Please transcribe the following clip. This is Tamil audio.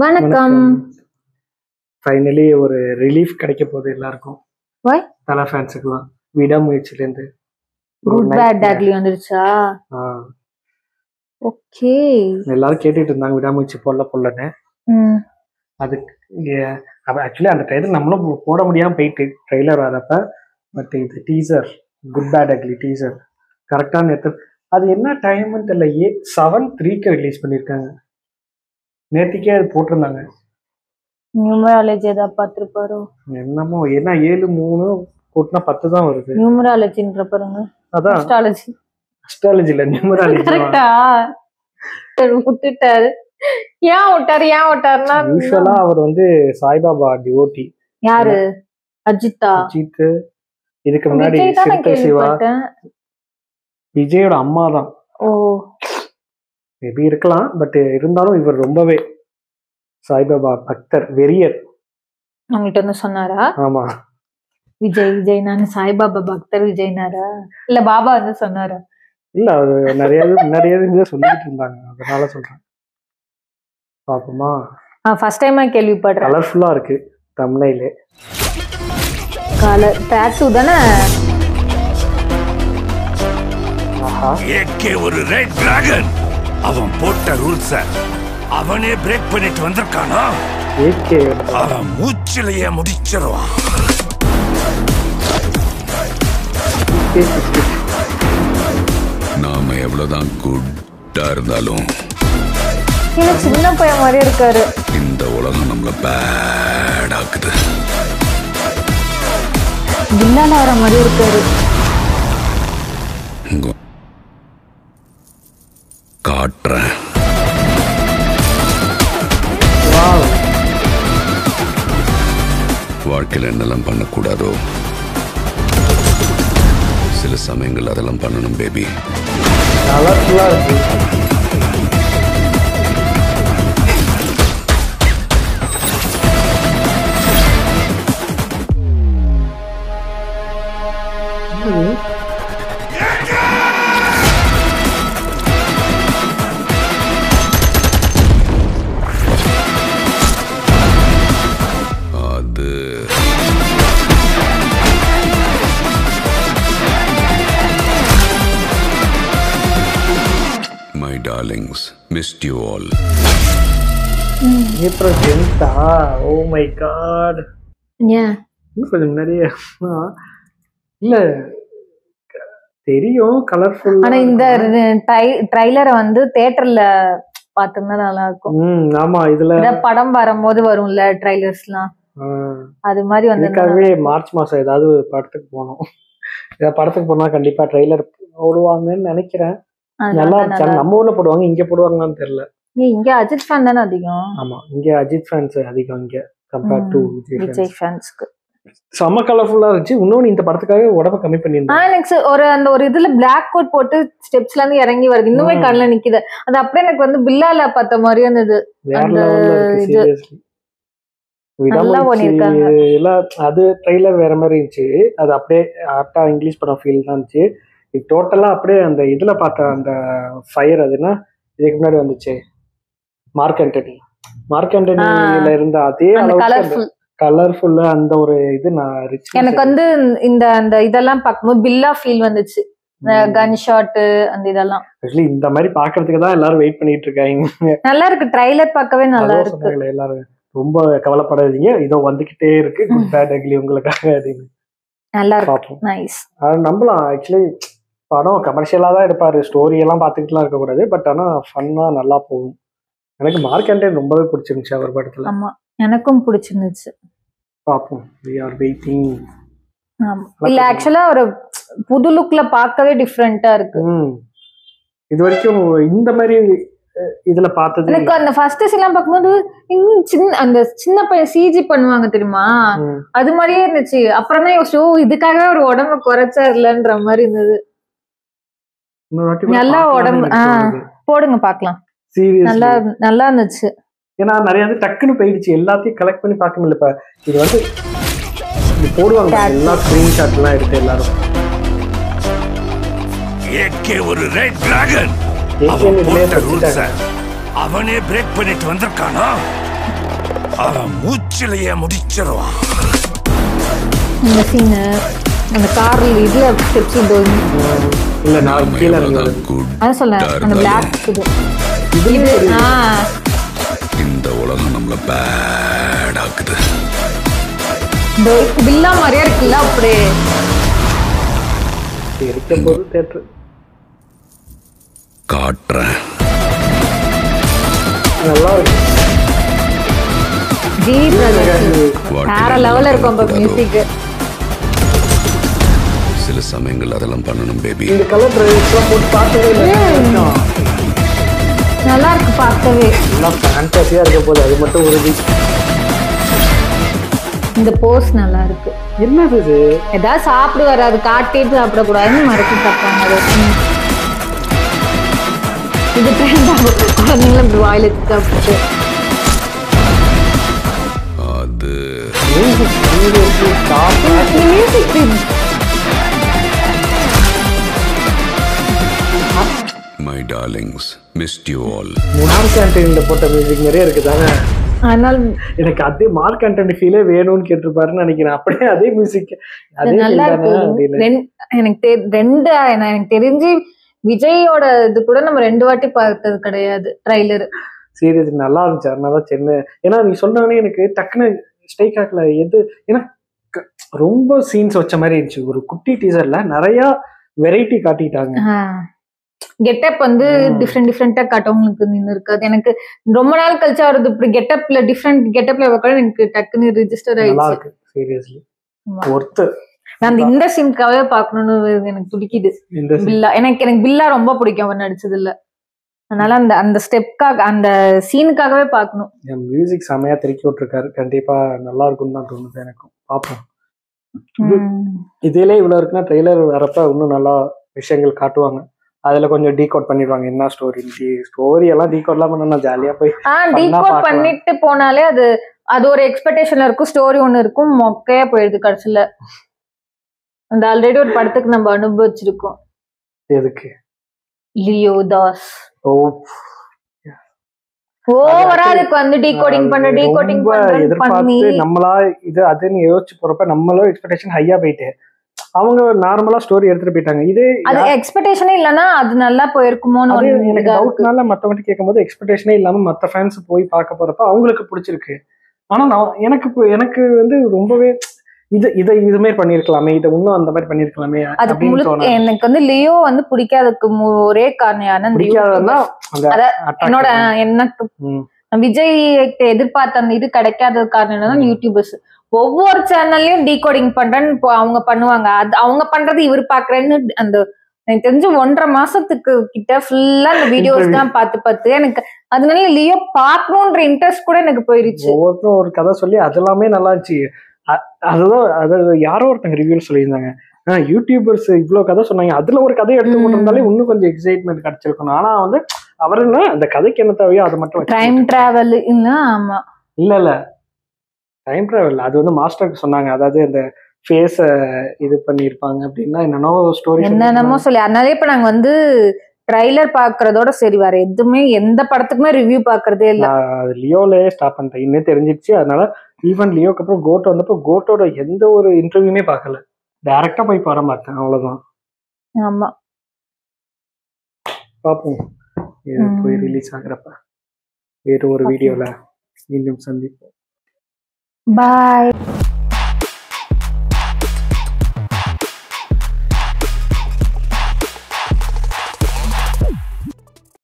வணக்கம். ஃபைனலி ஒரு ரிலீஃப் கிடைக்க போகுது எல்லாருக்கும். வாய் தல ஃபேன்ஸுக்குலாம் விடாமுயற்சியிலேருந்து குட் பேட் டேக்லி வந்துருச்சா? ஓகே. எல்லாரும் கேட்டுட்டு இருந்தாங்க விடாமுயற்சி போடலன்னு. அதுக்கு ஆக்சுவலி அந்த ட்ரைலர் நம்மளும் போட முடியாமல் போயிட்டு ட்ரெய்லர் வரப்ப. பட் இது teaser, good bad ugly teaser கரெக்டான நேற்று அது என்ன டைம்னு தெரியல. 7/3 ரிலீஸ் பண்ணியிருக்காங்க. நேற்றுக்கே அது போட்டிருந்தாங்க. நியூமராலஜி ஏதாவது பார்த்துருப்பாரோ என்னமோ ஏன்னா 7/3 போட்டுனா 10 தான் வருது. நியூமராலஜின்ற பாருங்க. அதான் அஸ்ட்ராலஜி. அஸ்ட்ராலஜி இல்ல நியூமராலஜி. கரெக்ட்டா விட்டுட்டாரு. ஏன் விட்டாருன்னா யூசுவலா அவர் வந்து சாய்பாபா டிவோட்டி. யாரு? அஜித்தா? அஜித். இதுக்கு முன்னாடி சிறுத்தை சிவா விஜயோட அம்மா தான். ஓ மேபி இருக்கலாம். பட் இருந்தாலும் இவர் ரொம்பவே சாய்பாபா பக்தர், வெறியர். உங்கள்கிட்ட வந்து சொன்னாரா? ஆமா, விஜய் நான் சாய்பாபா பக்தர் விஜய்னாரா இல்ல பாபா வந்து சொன்னாரா? இல்ல அது நிறைய சொல்லிட்டு இருந்தாங்க, அதனால சொல்றேன். பாப்போமா? ஃபர்ஸ்ட் டைமா கேள்விப்படுறேன். கலர்ஃபுல்லா இருக்கு தம்ப்நெயிலே. கலர் டாட்டூ தானே? ஆஹா, ஏகே ஒரு ரெட் டிராகன். அவன் போட்ட ரூல்ஸ அவனே பிரேக் பண்ணிட்டு வந்திருக்கானா? ஏகே அவன் மூச்சிலேயே முடிச்சிருவான். நாம எவ்வளவுதான் குட்டா இருந்தாலும் சின்ன பையன் மாதிரி இருக்காரு. இந்த உலகம் நம்மள பேட் ஆக்குது. வில்லால வர மாதிரி இருக்காரு. காட்டுறேன். வாழ்க்கையில் என்னெல்லாம் பண்ணக்கூடாதோ சில சமயங்கள் அதெல்லாம் பண்ணணும் பேபி. கலர்ஃபுல்லா இருக்கு. அது My darlings, missed you all. April 10th. Oh my God. ஏன் இன்னும் கொஞ்சம் முன்னாடியே இல்ல தெரியும் கலர்ஃபுல். ஆனா இந்த ட்ரைலரை வந்து தியேட்டர்ல பாத்தோம்னா நல்லா இருக்கும். ஆமா, இதுல படம் வரும்போது வரும்ல ட்ரைலர்ஸ்லாம், அது மாதிரி வந்து இதுக்காகவே மார்ச் மாசம் ஏதாவது படத்துக்கு போனோம். ஏதாவது படத்துக்கு போனா கண்டிப்பா ட்ரெய்லர் போடுவாங்கன்னு நினைக்கிறேன். நல்லா நம்ம ஊர்ல போடுவாங்க, இங்க போடுவாங்கன்னு தெரியல. இங்க அஜித் ஃபேன் தானே அதிகம். ஆமா, இங்க அஜித் ஃபேன்ஸ் அதிகம் இங்க கம்பேர் டு விஜய் ஃபேன்ஸ்க்கு. செம்ம கலர்ஃபுல்லா இருந்துச்சு. இன்னொன்னு இந்த படத்துக்காக உடம்ப கம்மி பண்ணியிருந்தாங்க. எனக்கு ஒரு இதுல பிளாக் கோட் போட்டு ஸ்டெப்ஸ்ல இருந்து இறங்கி வருது, இன்னுமே கண்ணுல நிக்குது. அது அப்படியே எனக்கு வந்து பில்லால பார்த்த மாதிரி இருந்தது. வேற லெவல்ல இருக்கு சீரியஸ்லி. அது ட்ரெய்லர் வேற மாதிரி இருந்துச்சு. அது அப்படியே ஆப்டா இங்கிலீஷ் படம் ஃபீல் தான் இருந்துச்சு. இது டோட்டலா அப்படியே அந்த இதுல பார்த்த அந்த ஃபயர், அதுன்னா இதுக்கு முன்னாடி வந்துச்சு மார்க் ஆண்டனில இருந்த அதே அளவுக்கு கலர்ஃபுல்லா அந்த ஒரு இது நான் ரிச். எனக்கு வந்து இந்த இதெல்லாம் பார்க்கும்போது பில்லா ஃபீல் வந்துச்சு. கன் ஷாட் அந்த இதெல்லாம் ஆக்சுவலி இந்த மாதிரி பாக்குறதுக்கு தான் எல்லாரும் வெயிட் பண்ணிட்டு இருக்காங்க. நல்லா இருக்கு ட்ரைலர், பார்க்கவே நல்லா இருக்கு. எல்லாரும் ரொம்ப கவலைப்படாதீங்க, இதோ வந்துகிட்டே இருக்கு குட் பேட் அக்லி உங்களுக்காக அப்படின்னு. நல்லா இருக்கு, நைஸ். நம்பலாம். ஆக்சுவலி படம் கமர்ஷியலா தான் எடுப்பாரு, ஸ்டோரி எல்லாம் பார்த்துக்கிட்டுலாம் இருக்கக்கூடாது. பட் ஆனா ஃபன்னா நல்லா போகும். எனக்கு மார்க் ஆண்டனி ரொம்பவே பிடிச்சிருந்துச்சு அவர் படத்துல. ஆமா, எனக்கும் பிடிச்சிருந்துச்சு. பாப்போம், we are waiting. ஆமா, இல்ல ஆக்சுவலா ஒரு புது லுக்ல பார்க்கவே டிஃபரெண்டா இருக்கு. இது வரைக்கும் இந்த மாதிரி இதுல பார்த்தது எனக்கு அந்த ஃபர்ஸ்ட் சீன்லாம் பார்க்கும்போது அந்த சின்ன பையன் சிஜி பண்ணுவாங்க தெரியுமா, அது மாதிரியே இருந்துச்சு. அப்புறம் தான் யோசிச்சு, இதுக்காகவே ஒரு உடம்ப குறைச்சா இல்லன்ற மாதிரி இருந்தது. நல்லா உடம்பு போடுங்க பாக்கலாம். நல்லா இருந்துச்சு. ஏன்னா நிறைய வந்து டக்குன்னு போயிடுச்சு, எல்லாத்தையும் கலெக்ட் பண்ணி பார்க்க முடியல. இப்ப இது வந்து போடுவாங்க எல்லா ஸ்கிரீன்ஷாட் எல்லாம் எடுத்து எல்லாரும். ஏகே ஒரு ரெட் டிராகன். அவனே பிரேக் பண்ணிட்டு வந்திருக்கானா? அவன் மூச்சிலேயே முடிச்சிருவான். இந்த சீனு அந்த கார்ல இதுல ஸ்டெப்ஸ் இல்ல நான் கீழே இருந்தது அதான் சொல்றேன். அந்த பிளாக் இது இந்த உலகம் நம்மள பேட் ஆக்குது. பில்லா மாதிரியா இருக்குல்ல அப்படியே இருக்கும் போது தேட்டர் காட்டுறேன். நல்லா இருக்கு. வேற லெவல்ல இருக்கும் மியூசிக். சில சமயங்கள் அதெல்லாம் பண்ணணும் பேபி. இந்த கலர் டிரைவ்ஸ் போட்டு பார்க்கவே இல்லை. நல்லா இருக்கு பார்க்கவே. நல்லா ஃபேண்டஸியா இருக்க போது அது மட்டும் உறுதி. இந்த போஸ் நல்லா இருக்கு. என்னது இது? ஏதாவது சாப்பிடு வராது காட்டிட்டு சாப்பிடக்கூடாதுன்னு மறைச்சு சாப்பிட்டாங்க. இது ட்ரெண்ட் ஆகும். குழந்தைங்களும் இப்படி வாயில சாப்பிட்டு அது My darlings, missed you all. Mark ஆண்டனில போட்ட மியூசிக் நிறைய இருக்குதானே. ஆனால் எனக்கு அதே மார்க் ஆண்டனி ஃபீலே வேணும்னு கேட்டிருப்பாருன்னு நினைக்கிறேன். அப்படியே அதே மியூசிக் அதே நல்லா இருக்கு. எனக்கு தெரிஞ்சு விஜயோட இது கூட நம்ம 2 வாட்டி பார்த்தது கிடையாது ட்ரைலர். சீரியஸ் நல்லா இருந்துச்சு. அதனால சென்னை ஏன்னா நீ சொன்னானே எனக்கு டக்குன்னு ஸ்ட்ரைக் ஆகல எது. ஏன்னா ரொம்ப சீன்ஸ் வச்ச மாதிரி இருந்துச்சு. ஒரு குட்டி டீசர்ல நிறைய வெரைட்டி காட்டிட்டாங்க. கெட்டப் வந்து டிஃப்ரெண்டா காட்டவங்களுக்கு நின்று இருக்காது. எனக்கு ரொம்ப நாள் கழிச்சா வருது இப்படி கெட்டப்ல டிஃப்ரெண்ட் கெட்டப்ல எனக்கு டக்குன்னு ரிஜிஸ்டர் ஆயிடுச்சு. சீரியஸ்லி ஒருத்தர் நான் இந்த சீனுக்காகவே பாக்கணும்னு எனக்கு பிடிக்குது. பில்லா எனக்கு பில்லா ரொம்ப பிடிக்கும் அவர் நடிச்சது இல்ல. அதனால அந்த அந்த ஸ்டெப்காக அந்த சீனுக்காகவே பாக்கணும். மியூசிக் செமையா திருக்கி விட்டுருக்காரு. கண்டிப்பா நல்லா இருக்கும்னு தான் தோணுது எனக்கும். பாப்போம். இதுல இவ்வளவு இருக்குன்னா ட்ரெய்லர் வரப்ப இன்னும் நல்லா விஷயங்கள் காட்டுவாங்க. அதுல கொஞ்சம் டீகோட் பண்ணிடுவாங்க என்ன ஸ்டோரி எல்லாம் டீகோட்லாம் பண்ணா ஜாலியா போய் டீகோட் பண்ணிட்டு போனாலே அது அது ஒரு எக்ஸ்பெக்டேஷன்ல இருக்கும். ஸ்டோரி ஒண்ணு இருக்கும் மொக்கையா போயிடுது கடைசியில. அந்த ஆல்ரெடி ஒரு படத்துக்கு நம்ம அனுபவிச்சிருக்கோம். எதுக்கு? லியோ தாஸ். ஓவரா அதுக்கு வந்து டீகோடிங் பண்ணி நம்மளா இது அதுன்னு யோசிச்சு போறப்ப நம்மளும் எக்ஸ்பெக்டேஷன் ஹையா போயிட்டு அவங்க நார்மலா ஸ்டோரி எடுத்துட்டு போயிட்டாங்க. இது அது எக்ஸ்பெக்டேஷனே இல்லனா அது நல்லா போயிருக்குமோன்னு எனக்கு டவுட்னால மத்தவங்க கேட்கும்போது எக்ஸ்பெக்டேஷனே இல்லாம மத்த ஃபேன்ஸ் போய் பார்க்க போறப்ப அவங்களுக்கு பிடிச்சிருக்கு. ஆனா எனக்கு வந்து ரொம்பவே இது மாதிரி பண்ணிருக்கலாமே, இதை இன்னும் அந்த மாதிரி பண்ணிருக்கலாமே. எனக்கு வந்து லியோ வந்து பிடிக்காததுக்கு ஒரே காரணம் என்னோட எனக்கு விஜய் எதிர்பார்த்த அந்த இது கிடைக்காத காரணம் யூடியூபர்ஸ். ஒவ்வொரு சேனல்லையும் டீகோடிங் பண்றேன்னு அவங்க பண்ணுவாங்க. அது அவங்க பண்றது இவர் பாக்குறேன்னு அந்த எனக்கு தெரிஞ்சு 1.5 மாசத்துக்கு கிட்ட ஃபுல்லா அந்த வீடியோஸ் தான் பார்த்து எனக்கு அதனால லியோ பார்க்கணுன்ற இன்ட்ரெஸ்ட் கூட எனக்கு போயிருச்சு. ஒவ்வொருத்தரும் ஒரு கதை சொல்லி அதெல்லாமே நல்லா இருந்துச்சு. அதுதான் அது யாரோ ஒருத்தங்க ரிவ்யூ சொல்லியிருந்தாங்க. யூடியூபர்ஸ் இவ்வளவு கதை சொன்னாங்க, அதுல ஒரு கதை எடுத்து போட்டிருந்தாலே இன்னும் கொஞ்சம் எக்ஸைட்மெண்ட் கிடைச்சிருக்கணும். ஆனா வந்து அவர் என்ன அந்த கதைக்கு என்ன தேவையோ அதை மட்டும் டைம் டிராவல் ஆமா இல்ல டைம் டிராவல் அது வந்து மாஸ்டருக்கு சொன்னாங்க. அதாவது அந்த ஃபேஸ இது பண்ணிருப்பாங்க அப்படின்னா என்னென்னோ ஸ்டோரி என்னென்னமோ சொல்லி. அதனால இப்ப நாங்க வந்து ட்ரைலர் பாக்குறதோட சரி வேற எதுவுமே எந்த படத்துக்குமே ரிவ்யூ பாக்குறதே இல்ல. லியோலயே ஸ்டாப் பண்ணிட்டேன். இன்னும் தெரிஞ்சிருச்சு. அதனால ஈவன் லியோக்கு அப்புறம் கோட்டோ வந்தப்போ கோட்டோட எந்த ஒரு இன்டர்வியூமே பார்க்கல. டைரக்டா போய் படம் பார்த்தேன். அவ்வளவுதான். ஆமா பாப்போம் போய் ரிலீஸ் ஆகுறப்ப வேற ஒரு வீடியோல மீண்டும் சந்திப்போம். பாய்.